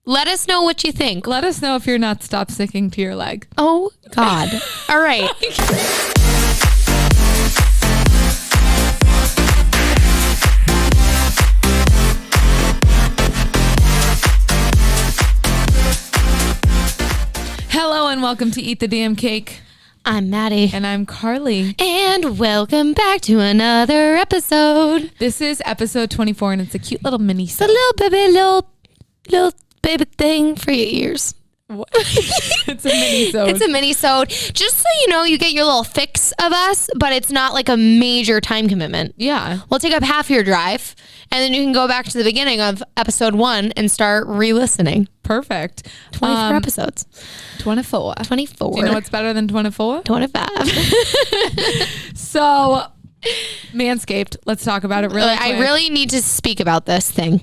Let us know what you think. Let us know if you're not stop sticking to your leg. Oh, God. All right. Hello and welcome to Eat the Damn Cake. I'm Maddie. And I'm Carly. And welcome back to another episode. This is episode 24 and it's a cute little mini. It's a little baby thing for your ears. What? It's a mini-sode. It's a mini-sode. Just so you know, you get your little fix of us, but it's not like a major time commitment. Yeah. We'll take up half your drive, and then you can go back to the beginning of episode 1 and start re-listening. Perfect. 24 episodes. 24. 24. Do you know what's better than 24? 25. So, Manscaped. Let's talk about it really quick. I really need to speak about this thing.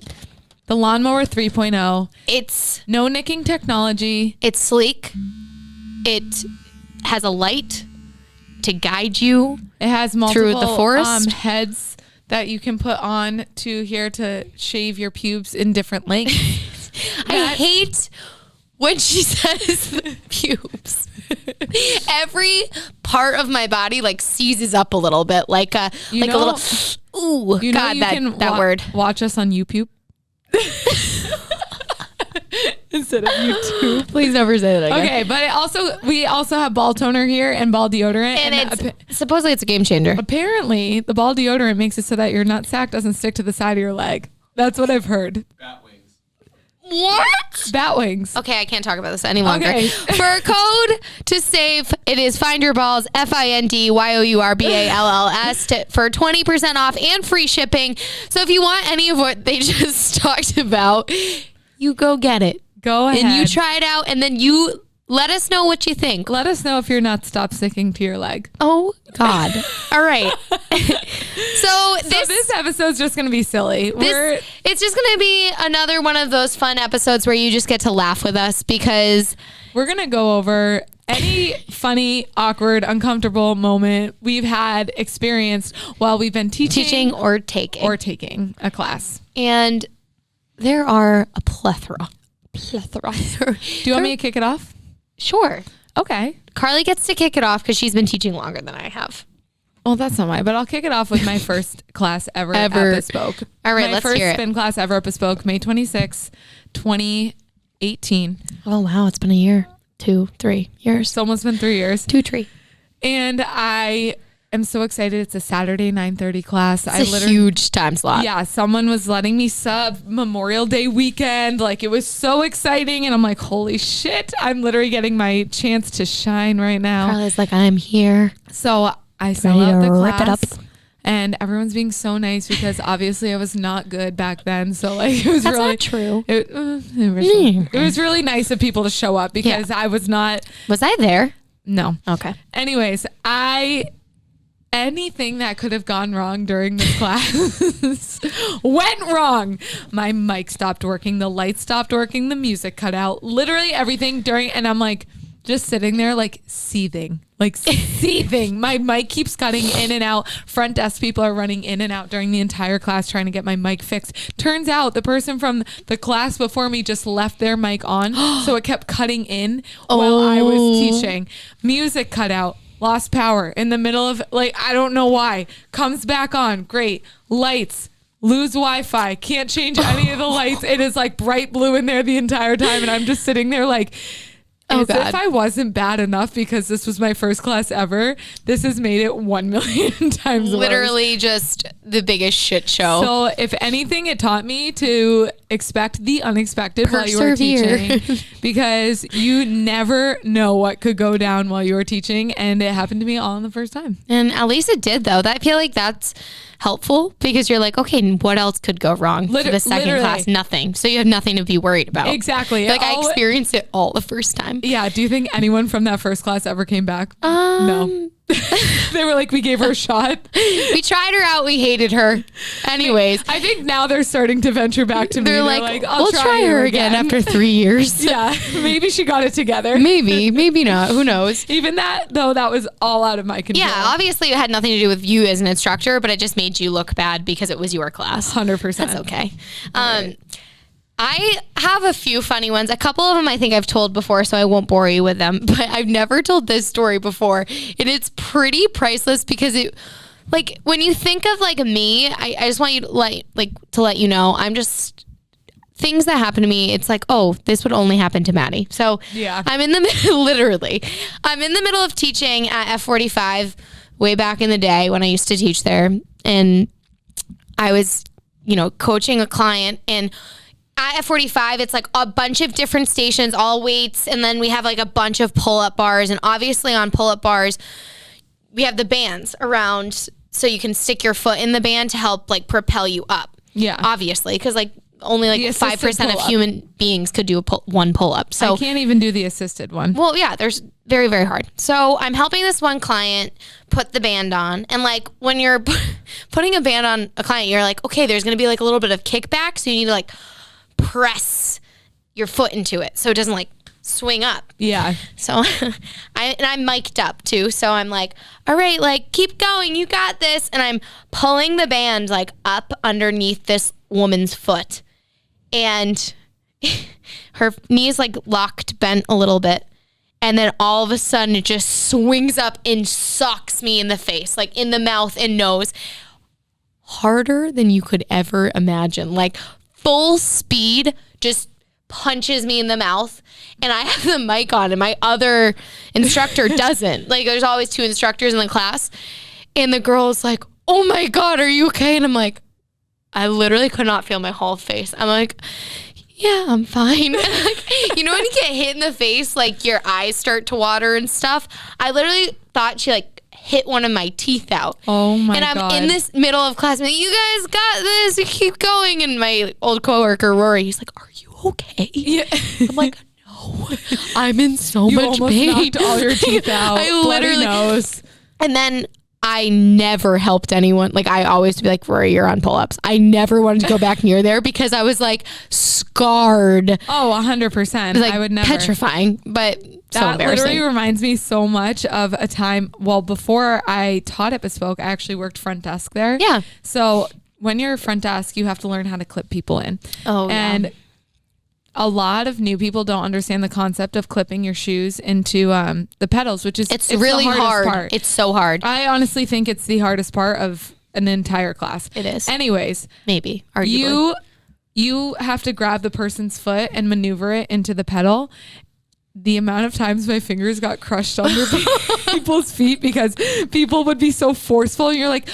The Lawnmower 3.0. It's no nicking technology. It's sleek. It has a light to guide you. It has multiple through the forest. Heads that you can put on to shave your pubes in different lengths. I hate when she says pubes. Every part of my body like seizes up a little bit, like a little. Ooh, God, that word. Watch us on YouTube. Instead of YouTube. Please never say that again. Okay, but we also have ball toner here and ball deodorant. And supposedly it's a game changer. Apparently, the ball deodorant makes it so that your nut sack doesn't stick to the side of your leg. That's what I've heard. Bat wings. What? Bat wings. Okay, I can't talk about this any longer. Okay. For a code to save, it is Find Your Balls, FINDYOURBALLS for 20% off and free shipping. So if you want any of what they just talked about, you go get it. Go ahead. And you try it out, and then you let us know what you think. Let us know if you're not stop sticking to your leg. Oh, God. All right. So this episode's just going to be silly. It's just going to be another one of those fun episodes where you just get to laugh with us because we're going to go over any funny, awkward, uncomfortable moment we've had experienced while we've been teaching or taking a class. And there are a plethora. Do you want me to kick it off? Sure. Okay. Carly gets to kick it off because she's been teaching longer than I have. Well, that's not mine, but I'll kick it off with my first class ever at Bespoke. All right, let's hear it. My first spin class ever at Bespoke, May 26, 2018. Oh, wow. It's been a year. 2, 3 years. It's almost been 3 years. 2, 3. And I am so excited. It's a Saturday 9:30 class. It's a huge time slot. Yeah, someone was letting me sub Memorial Day weekend. Like, it was so exciting. And I'm like, holy shit, I'm literally getting my chance to shine right now. Carly's like, I'm here. So I sell out the class. Rip it up. And everyone's being so nice because obviously I was not good back then. So like, it was That's really not true. It was really nice of people to show up because I was not. Was I there? No. Okay. Anyways, anything that could have gone wrong during this class went wrong. My mic stopped working. The lights stopped working. The music cut out. Literally everything and I'm like just sitting there like seething. My mic keeps cutting in and out. Front desk people are running in and out during the entire class trying to get my mic fixed. Turns out the person from the class before me just left their mic on. So it kept cutting in while I was teaching. Music cut out. Lost power in the middle of I don't know why. Comes back on. Great. Lights. Lose Wi-Fi. Can't change any of the lights. It is like bright blue in there the entire time. And I'm just sitting there like, as if I wasn't bad enough because this was my first class ever. This has made it 1 million times worse. Literally just the biggest shit show. So if anything, it taught me to expect the unexpected while you were teaching because you never know what could go down while you were teaching. And it happened to me all in the first time. And at least it did though. I feel like that's helpful because you're like, okay, what else could go wrong for the second class? Nothing. So you have nothing to be worried about. Exactly. I experienced it all the first time. Yeah. Do you think anyone from that first class ever came back? No. They were like, we gave her a shot. We tried her out. We hated her. Anyways. I think now they're starting to venture back to me. They're like, I'll we'll try her again after 3 years. Yeah. Maybe she got it together. Maybe not. Who knows? Even that, though, that was all out of my control. Yeah. Obviously, it had nothing to do with you as an instructor, but it just made you look bad because it was your class. 100%. That's okay. Right. I have a few funny ones. A couple of them I think I've told before, so I won't bore you with them. But I've never told this story before. And it's pretty priceless because it, like, when you think of, like, me, I just want you to, to let you know, I'm just, things that happen to me, it's like, oh, this would only happen to Maddie. So yeah. I'm in the middle, literally, I'm in the middle of teaching at F45 way back in the day when I used to teach there. And I was, coaching a client, and at F45, it's like a bunch of different stations, all weights. And then we have like a bunch of pull-up bars. And obviously on pull-up bars, we have the bands around so you can stick your foot in the band to help like propel you up. Yeah. Obviously, because like only like 5% of human beings could do one pull-up. So I can't even do the assisted one. Well, yeah, there's very, very hard. So I'm helping this one client put the band on. And like when you're putting a band on a client, you're like, okay, there's going to be like a little bit of kickback. So you need to like press your foot into it so it doesn't like swing up. Yeah. So I'm mic'd up too. So I'm like, all right, like keep going. You got this. And I'm pulling the band like up underneath this woman's foot. And her knee is like locked, bent a little bit. And then all of a sudden it just swings up and sucks me in the face, like in the mouth and nose. Harder than you could ever imagine. Like full speed, just punches me in the mouth. And I have the mic on and my other instructor doesn't. Like there's always two instructors in the class. And the girl's like, oh my God, are you okay? And I'm like, I literally could not feel my whole face. I'm like, yeah, I'm fine. Like, when you get hit in the face, like your eyes start to water and stuff. I literally thought she like hit one of my teeth out. Oh my God. And I'm in this middle of class. I'm like, you guys got this. You keep going. And my old coworker, Rory, he's like, are you okay? Yeah. I'm like, no, I'm in so much pain. You almost knocked all your teeth out. I literally knows. And then I never helped anyone. Like I always be like, Rory, you're on pull-ups. I never wanted to go back near there because I was like scarred. Oh, 100%. Like, I would never. Petrifying, but so that embarrassing. Literally reminds me so much of a time. Well, before I taught at Bespoke, I actually worked front desk there. Yeah. So when you're front desk, you have to learn how to clip people in. Oh, and yeah. A lot of new people don't understand the concept of clipping your shoes into the pedals, which is it's really hard. Part. It's so hard. I honestly think it's the hardest part of an entire class. It is. Anyways, maybe arguably. You have to grab the person's foot and maneuver it into the pedal. The amount of times my fingers got crushed under people's feet because people would be so forceful. And you're like,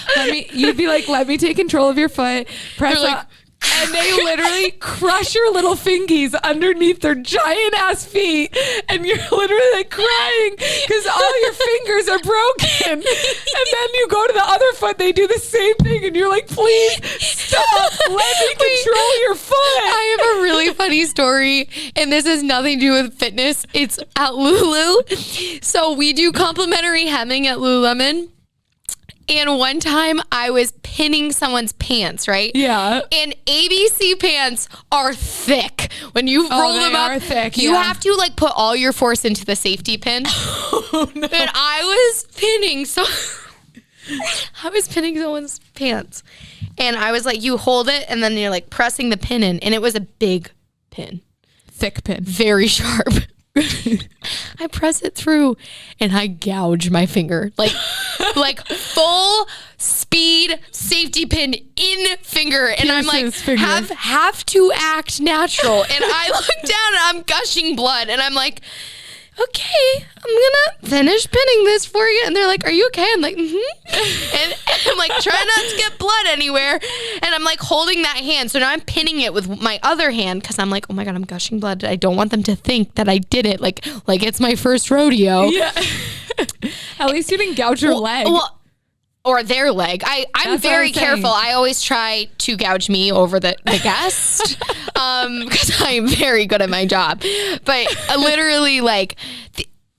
you'd be like, let me take control of your foot. Press like, and they literally crush your little fingies underneath their giant ass feet. And you're literally like crying because all your fingers are broken. And then you go to the other foot, they do the same thing. And you're like, please stop. Let me control your foot. I have a really funny story. And this has nothing to do with fitness. It's at Lulu. So we do complimentary hemming at Lululemon. And one time I was pinning someone's pants, right? Yeah. And ABC pants are thick. When you roll them up, are thick, you have to like put all your force into the safety pin. Oh, no. And I was pinning someone's pants. And I was like, you hold it and then you're like pressing the pin in. And it was a big pin. Thick pin. Very sharp. I press it through and I gouge my finger like full speed safety pin in finger. And I'm like, have to act natural. And I look down and I'm gushing blood and I'm like, okay, I'm gonna finish pinning this for you. And they're like, are you okay? I'm like, and I'm like trying not to get blood anywhere. And I'm like holding that hand. So now I'm pinning it with my other hand because I'm like, oh my God, I'm gushing blood. I don't want them to think that I did it. Like it's my first rodeo. Yeah. At least you didn't gouge your leg. Or their leg. I'm very careful. I always try to gouge me over the guest because I am very good at my job. But literally, like,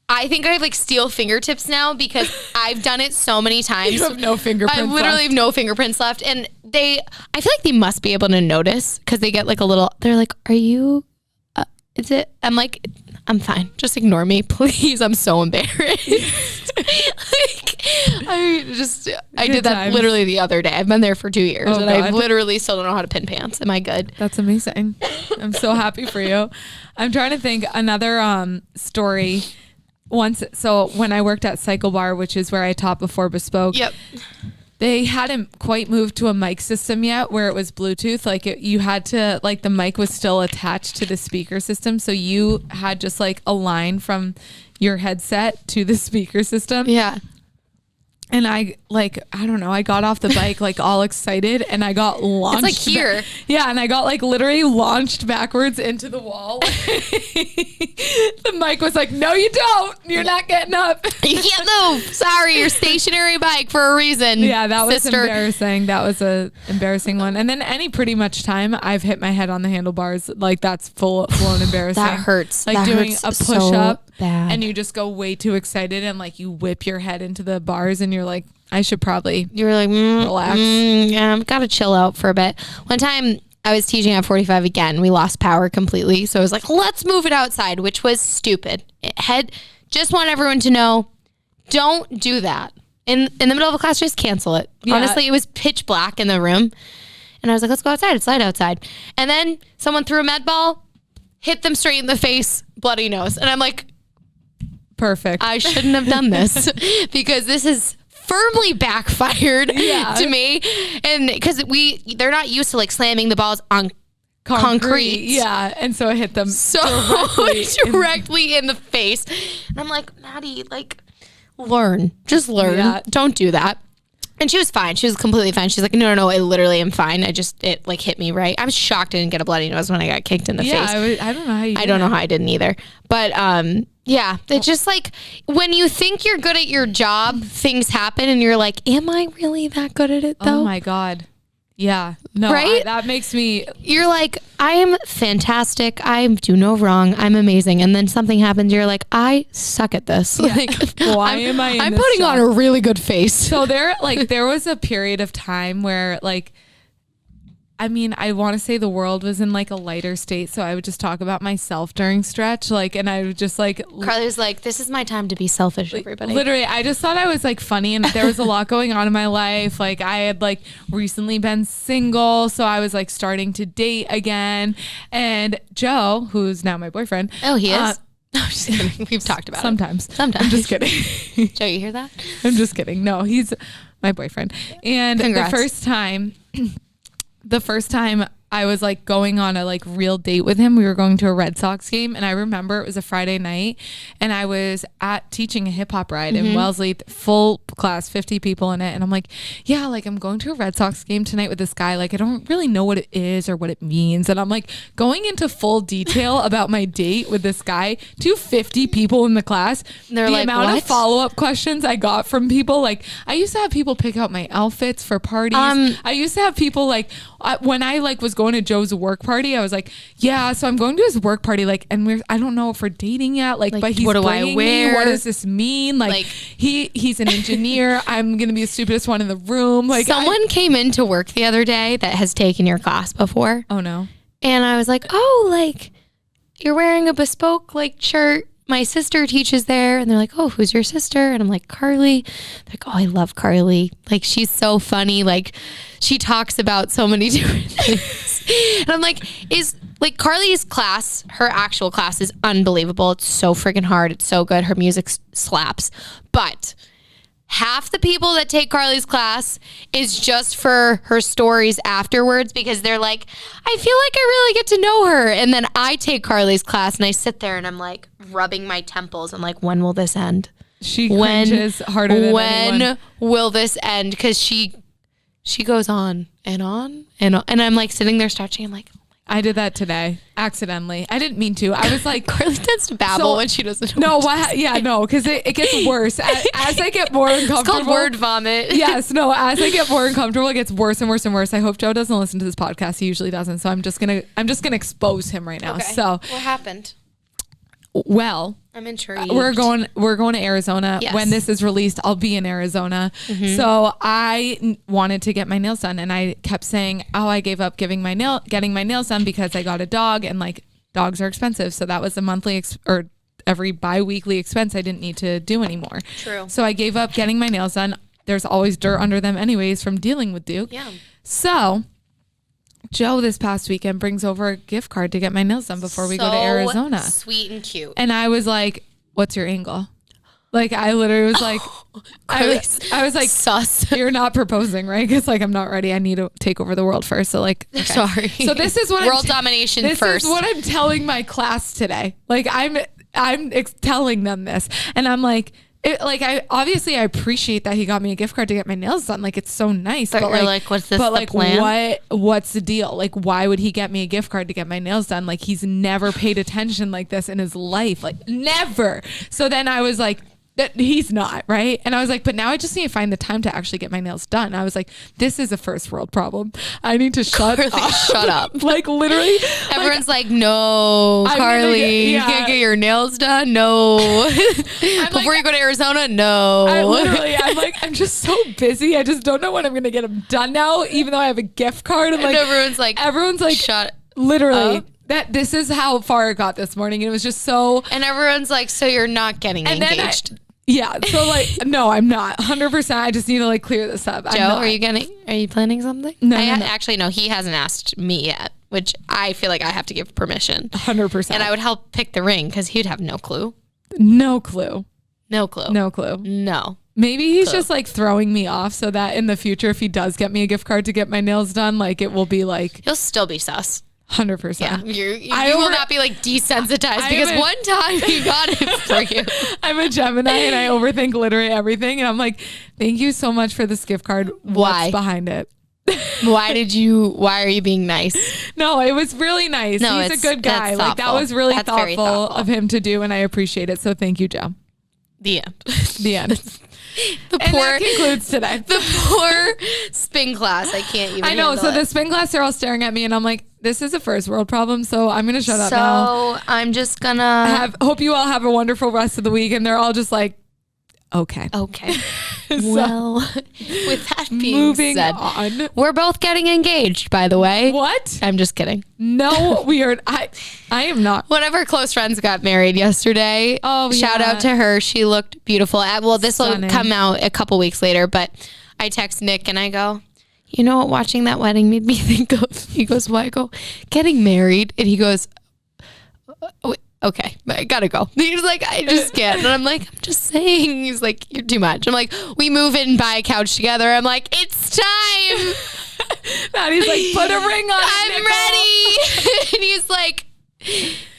I think I have like steel fingertips now because I've done it so many times. You have no fingerprints. I literally have no fingerprints left, and I feel like they must be able to notice because they get like a little. They're like, "Are you? Is it?" I'm like, "I'm fine. Just ignore me, please. I'm so embarrassed." I did that literally the other day. I've been there for 2 years and I literally still don't know how to pin pants. Am I good? That's amazing. I'm so happy for you. I'm trying to think another story. Once, so when I worked at Cycle Bar, which is where I taught before Bespoke. Yep. They hadn't quite moved to a mic system yet where it was Bluetooth. Like you had to, like the mic was still attached to the speaker system. So you had just like a line from your headset to the speaker system. Yeah. And I don't know, I got off the bike like all excited and I got launched. It's like here. Yeah. And I got like literally launched backwards into the wall. The mic was like, no, you don't. You're not getting up. You can't move. Sorry. You're stationary bike for a reason. Yeah, that was embarrassing. That was a embarrassing one. And then pretty much time I've hit my head on the handlebars. Like that's full blown embarrassing. That hurts. Like that doing hurts a push up. Bad. And you just go way too excited and like you whip your head into the bars and you're like, I should probably relax. Yeah, I've got to chill out for a bit. One time I was teaching at 45 again. We lost power completely. So I was like, let's move it outside, which was stupid. Just want everyone to know, don't do that. In the middle of a class, just cancel it. Yeah. Honestly, it was pitch black in the room. And I was like, let's go outside. It's light outside. And then someone threw a med ball, hit them straight in the face, bloody nose. And I'm like, perfect. I shouldn't have done this because this is firmly backfired to me. And because they're not used to like slamming the balls on concrete. Yeah. And so it hit them so directly in the face. And I'm like, Maddie, like just learn. Yeah. Don't do that. And she was fine. She was completely fine. She's like, no, I literally am fine. It like hit me right. I was shocked I didn't get a bloody nose when I got kicked in the face. I don't know how you I don't know how I didn't either. But yeah, it's just like when you think you're good at your job, things happen and you're like, am I really that good at it though? Oh my God. Yeah. No, right? That makes me... You're like, I am fantastic. I do no wrong. I'm amazing. And then something happens. You're like, I suck at this. Yeah. Like, why am I in I'm this putting job? on a really good face. So there was a period of time where like, I mean, I want to say the world was in like a lighter state. So I would just talk about myself during stretch. Like, and I would just like... Carly's like, this is my time to be selfish, everybody. Literally, I just thought I was like funny and there was a lot going on in my life. Like I had like recently been single. So I was like starting to date again. And Joe, who's now my boyfriend. Oh, he is? No, I'm just kidding. We've talked about Sometimes. it. Sometimes. I'm just kidding. Joe, you hear that? I'm just kidding. No, he's my boyfriend. And Congrats. the first time I was like going on a like real date with him, we were going to a Red Sox game. And I remember it was a Friday night and I was teaching a hip hop ride in Wellesley, full class, 50 people in it. And I'm like, yeah, like I'm going to a Red Sox game tonight with this guy. Like, I don't really know what it is or what it means. And I'm like going into full detail about my date with this guy to 50 people in the class. They're the like, amount what? of follow-up questions I got from people. Like I used to have people pick out my outfits for parties. I used to have people like, when I like was going to Joe's work party, I was like, yeah, so I'm going to his work party, like, and I don't know if we're dating yet, like but he's what do I bringing wear? Me. What does this mean? Like he's an engineer. I'm gonna be the stupidest one in the room. Like someone came into work the other day that has taken your class before. Oh no. And I was like, oh, like you're wearing a Bespoke like shirt. My sister teaches there. And they're like, oh, who's your sister? And I'm like, Carly. They're like, oh, I love Carly. Like, she's so funny. Like, she talks about so many different things. And I'm like, Carly's class, her actual class is unbelievable. It's so freaking hard. It's so good. Her music slaps. But half the people that take Carly's class is just for her stories afterwards because they're like, I feel like I really get to know her. And then I take Carly's class and I sit there and I'm like rubbing my temples. I'm like, when will this end? She cringes harder than anyone. When will this end? Because she goes on and on and on. And I'm like sitting there stretching. I'm like, I did that today accidentally. I didn't mean to. I was like, Carly tends to babble when she doesn't know. No, what? Yeah, no, because it gets worse as I get more uncomfortable. It's called word vomit. Yes, no. As I get more uncomfortable, it gets worse and worse and worse. I hope Joe doesn't listen to this podcast. He usually doesn't. So I'm just gonna expose him right now. Okay. So what happened? Well, I'm intrigued. We're going to Arizona. Yes. When this is released, I'll be in Arizona. Mm-hmm. So I wanted to get my nails done and I kept saying, oh, I gave up getting my nails done because I got a dog and like dogs are expensive. So that was a monthly or every bi-weekly expense I didn't need to do anymore. True. So I gave up getting my nails done. there's always dirt under them anyways from dealing with Duke. Yeah. So Joe this past weekend brings over a gift card to get my nails done before we go to Arizona. Sweet and cute. And I was like, what's your angle? Like, I literally was like, I was like, sus. You're not proposing, right? Because like, I'm not ready. I need to take over the world first. So like, okay. Sorry. So this is what world domination first. This is what I'm telling my class today. Like I'm telling them this, and I'm like, I appreciate that he got me a gift card to get my nails done. Like, it's so nice. But you're like, what's this? But the like, plan? what's the deal? Like, why would he get me a gift card to get my nails done? Like, he's never paid attention like this in his life. Like, never. So then I was like, that he's not, right? And I was like, but now I just need to find the time to actually get my nails done. I was like, this is a first world problem. I need to shut up. Like, literally. Everyone's like, no, Carly, you can't get your nails done? No. Before you go to Arizona? No. I'm just so busy. I just don't know when I'm going to get them done now, even though I have a gift card. And like, everyone's like, shut literally up. That this is how far it got this morning. It was just so. And everyone's like, so you're not getting engaged. So like, no, I'm not 100%. I just need to like clear this up. Joe, are you planning something? No, Actually, no, he hasn't asked me yet, which I feel like I have to give permission. 100%. And I would help pick the ring because he'd have no clue. No clue. No clue. No clue. No. Maybe he's just like throwing me off so that in the future, if he does get me a gift card to get my nails done, like it will be like. He'll still be sus. 100%. Yeah, you will not be like desensitized because one time he got it for you. I'm a Gemini and I overthink literally everything. And I'm like, thank you so much for this gift card. Why? What's behind it? Why are you being nice? No, it was really nice. No, he's a good guy. Like that was really thoughtful of him to do. And I appreciate it. So thank you, Joe. The end. The end. That concludes today. The poor spin class. I can't even. I know. So the spin class, they're all staring at me, and I'm like, "This is a first world problem." So I'm gonna shut up now. So I'm just gonna hope you all have a wonderful rest of the week, and they're all just like, "Okay." Well, with that being moving said, on, we're both getting engaged. By the way, what? I'm just kidding. No, we are. I am not. One of our close friends got married yesterday. Oh, shout out to her. She looked beautiful. Well, this will come out a couple weeks later, but I text Nick and I go, you know what watching that wedding made me think of? He goes, why? I go, getting married. And he goes, okay, I gotta go. He's like, I just can't. And I'm like, I'm just saying. He's like, you're too much. I'm like, we move in and buy a couch together. I'm like, it's time. Maddie's like, put a ring on. I'm ready. And he's like,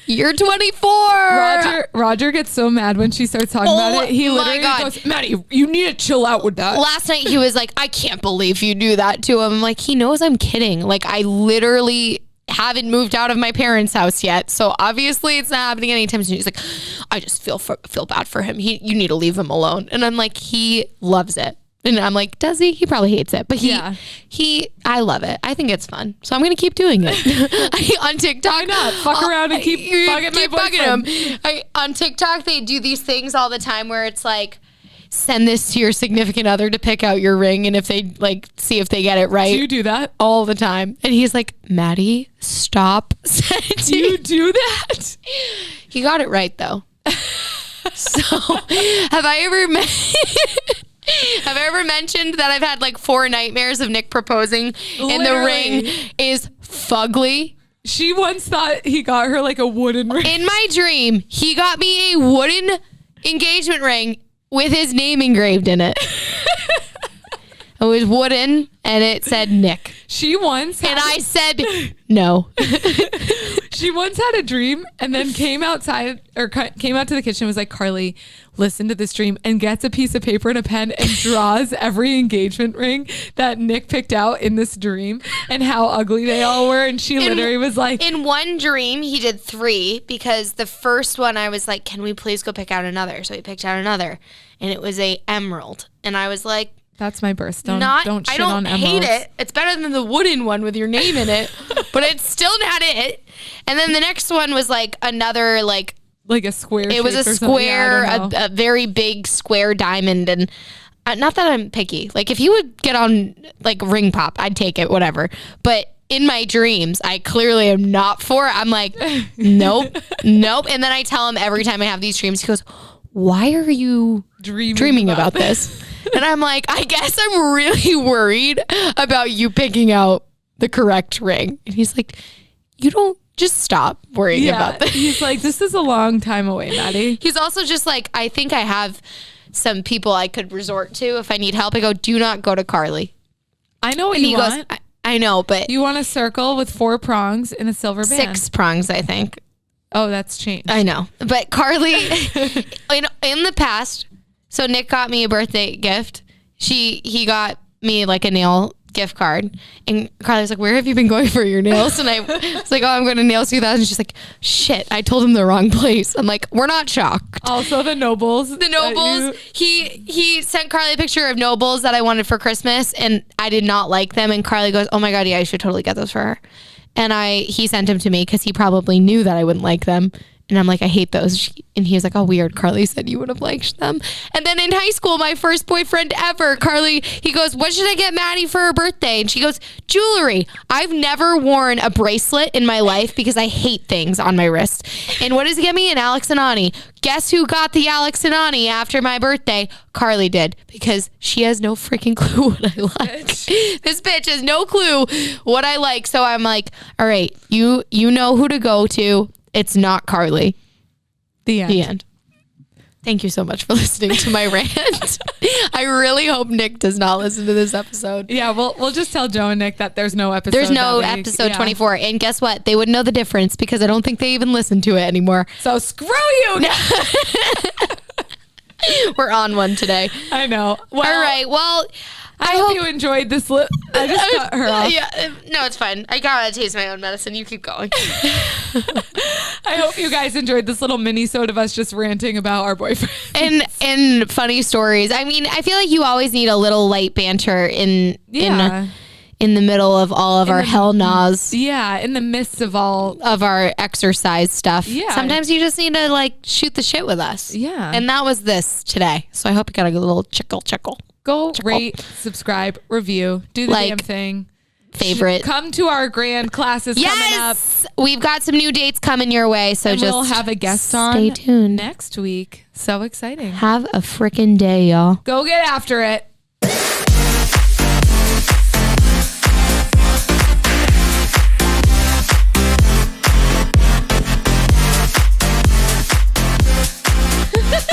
you're 24. Roger gets so mad when she starts talking about it. He literally goes, Maddie, you need to chill out with that. Last night he was like, I can't believe you do that to him. I'm like, he knows I'm kidding. Like, I literally haven't moved out of my parents' house yet, so obviously it's not happening anytime soon. He's like, I just feel bad for him. You need to leave him alone. And I'm like, he loves it. And I'm like, does he? He probably hates it, but I love it. I think it's fun, so I'm gonna keep doing it. On TikTok, why not fuck around and keep bugging him? On TikTok, they do these things all the time where it's like, send this to your significant other to pick out your ring, and if they like, see if they get it right. Do you do that all the time? And he's like, Maddie, stop sending. Do you do that? He got it right though. So, have I ever mentioned that I've had like 4 nightmares of Nick proposing and the ring is fugly? She once thought he got her like a wooden ring. In my dream, he got me a wooden engagement ring with his name engraved in it. It was wooden and it said Nick. I said no. She once had a dream and then came out to the kitchen and was like, Carly, listen to this dream, and gets a piece of paper and a pen and draws every engagement ring that Nick picked out in this dream and how ugly they all were. And she literally was like, in one dream he did 3 because the first one I was like, can we please go pick out another? So he picked out another and it was a emerald. And I was like, that's my birthstone. Don't shit on emeralds. I don't hate it. It's better than the wooden one with your name in it, but it's still not it. And then the next one was like another like a square. It was a square, a very big square diamond. And not that I'm picky. Like if you would get on like ring pop, I'd take it, whatever. But in my dreams, I clearly am not for it. I'm like, nope. And then I tell him every time I have these dreams, he goes, why are you dreaming about this? And I'm like, I guess I'm really worried about you picking out the correct ring. And he's like, you don't just stop worrying about this. He's like, this is a long time away, Maddie. He's also just like, I think I have some people I could resort to if I need help. I go, do not go to Carly. I know what you want. Goes, I know, but you want a circle with 4 prongs and a silver band. 6 prongs, I think. Oh, that's changed. I know. But Carly, in the past, so Nick got me a birthday gift. He got me like a nail gift card. And Carly was like, where have you been going for your nails? And I was like, oh, I'm going to Nails 2000. She's like, shit, I told him the wrong place. I'm like, we're not shocked. Also the Nobles. The Nobles. He sent Carly a picture of Nobles that I wanted for Christmas, and I did not like them. And Carly goes, oh my God, yeah, I should totally get those for her. And he sent them to me because he probably knew that I wouldn't like them. And I'm like, I hate those. And he was like, oh, weird. Carly said you would have liked them. And then in high school, my first boyfriend ever, Carly, he goes, what should I get Maddie for her birthday? And she goes, jewelry. I've never worn a bracelet in my life because I hate things on my wrist. And what does he get me? An Alex and Ani. Guess who got the Alex and Ani after my birthday? Carly did, because she has no freaking clue what I like. This bitch has no clue what I like. So I'm like, all right, you know who to go to. It's not Carly. The end. Thank you so much for listening to my rant. I really hope Nick does not listen to this episode. Yeah, we'll just tell Joe and Nick that there's no episode. There's no episode 24. And guess what? They wouldn't know the difference because I don't think they even listen to it anymore. So screw you. We're on one today. I know. Well, all right. Well, I hope you enjoyed this. I just cut her off. Yeah, no, it's fine. I gotta taste my own medicine. You keep going. I hope you guys enjoyed this little mini-sode of us just ranting about our boyfriend and funny stories. I mean, I feel like you always need a little light banter in the middle of all of our hell naws. Yeah, in the midst of all of our exercise stuff. Yeah. Sometimes you just need to like shoot the shit with us. Yeah. And that was this today. So I hope you got a little chuckle. Go rate, subscribe, review, do the damn thing. Favorite. Come to our grand classes coming up. We've got some new dates coming your way. So we'll have a guest on. Stay tuned Next week. So exciting. Have a freaking day, y'all. Go get after it.